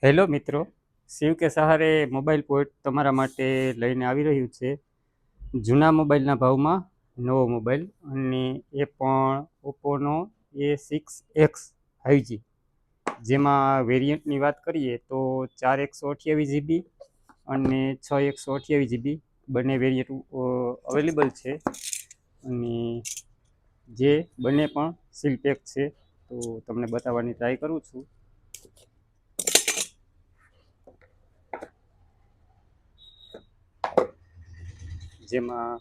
Hello મિત્રો, શિવ કે સહારે મોબાઈલ પોઈન્ટ તમારા માટે લઈને આવી રહ્યું છે. જૂના મોબાઈલના ભાવમાં નવો મોબાઈલ, અને એ પણ ઓપ્પોનો A6X 5G. જેમાં વેરિયન્ટની વાત કરીએ તો 4 128 GB અને 6 128 GB બંને વેરિયન્ટ અવેલેબલ છે. અને જે બંને પણ સીલ પેક છે, તો તમને બતાવવાની ટ્રાય કરું છું. જેમાં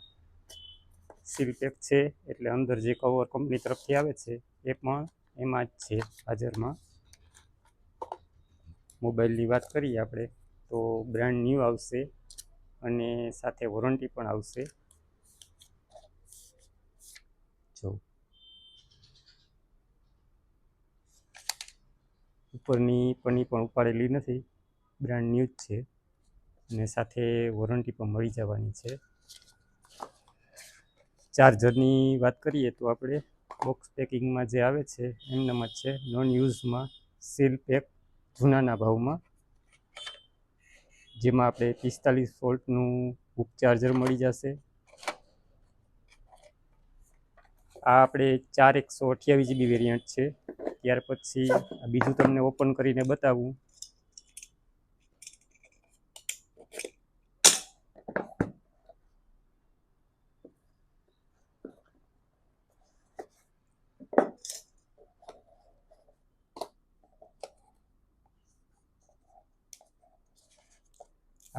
સીલ પેક છે, એટલે અંદર જે કવર કંપની તરફથી આવે છે એ પણ એમાં જ છે હાજરમાં. મોબાઈલની વાત કરીએ આપણે તો બ્રાન્ડ ન્યૂ આવશે અને સાથે વોરંટી પણ આવશે. જો ઉપરની પની પણ ઉપાડેલી નથી, બ્રાન્ડ ન્યૂ જ છે અને સાથે વોરંટી પણ મળી જવાની છે. ચાર્જરની વાત કરીએ તો આપણે બોક્સ પેકિંગમાં જે આવે છે એમનામ જ છે, નોન યુઝમાં સીલ પેક જૂનાના ભાવમાં. જેમાં આપણે 45 વોલ્ટનું હુક ચાર્જર મળી જશે. આ આપણે 4 128 GB વેરિયન્ટ છે. ત્યાર પછી બીજું તમને ઓપન કરીને બતાવું.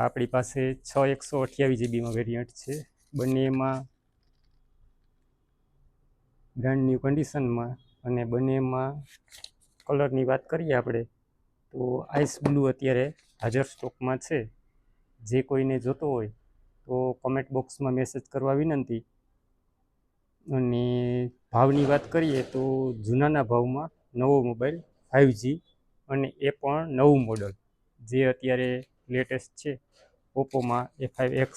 આપણી પાસે 6 128 GBમાં વેરિયન્ટ છે. બંનેમાં બ્રાન્ડ ન્યૂ કન્ડિશનમાં, અને બંનેમાં કલરની વાત કરીએ આપણે તો આઈસ બ્લુ અત્યારે હાજર સ્ટોકમાં છે. જે કોઈને જોતો હોય તો કોમેન્ટ બોક્સમાં મેસેજ કરવા વિનંતી. અને ભાવની વાત કરીએ તો જૂનાના ભાવમાં નવો મોબાઈલ 5G, અને એ પણ નવું મોડલ જે અત્યારે લેટેસ્ટ છે ઓપ્પોમાં A6X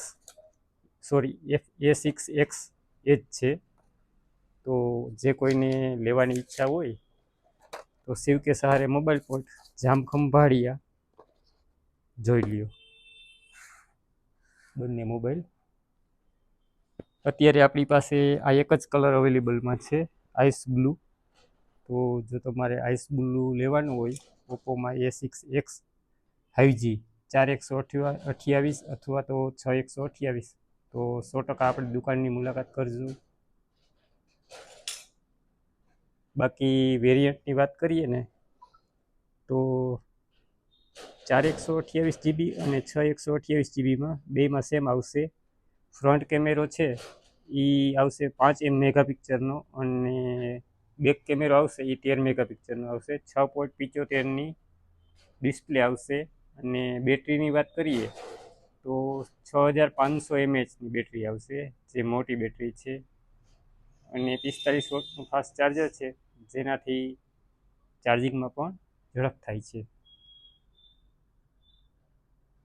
એ જ છે. તો જે કોઈને લેવાની ઈચ્છા હોય તો શિવ કે સહારે મોબાઈલ પોર્ટ જામ ખંભાળિયા જોઈ લ્યો. બંને મોબાઈલ અત્યારે આપણી પાસે આ એક જ કલર અવેલેબલમાં છે, આઈસ બ્લુ. તો જો તમારે આઈસ બ્લુ લેવાનું હોય ઓપ્પોમાં A6X 5G 4 128 અથવા તો 6 128, તો 100% આપણી દુકાનની મુલાકાત કરજો. બાકી વેરિયન્ટની વાત કરીએ ને તો 4 128 GB અને 6 128 GBમાં બેમાં સેમ આવશે. ફ્રન્ટ કેમેરો છે એ આવશે 5 મેગાપિક્સલનો, અને બેક કેમેરો આવશે એ 13 મેગાપિક્સલનો આવશે. 6.75ની ડિસ્પ્લે આવશે. અને બેટરીની વાત કરીએ તો 6500 mAhની બેટરી આવશે, જે મોટી બેટરી છે. અને 45 વોટનું ફાસ્ટ ચાર્જર છે, જેનાથી ચાર્જિંગમાં પણ ઝડપ થાય છે.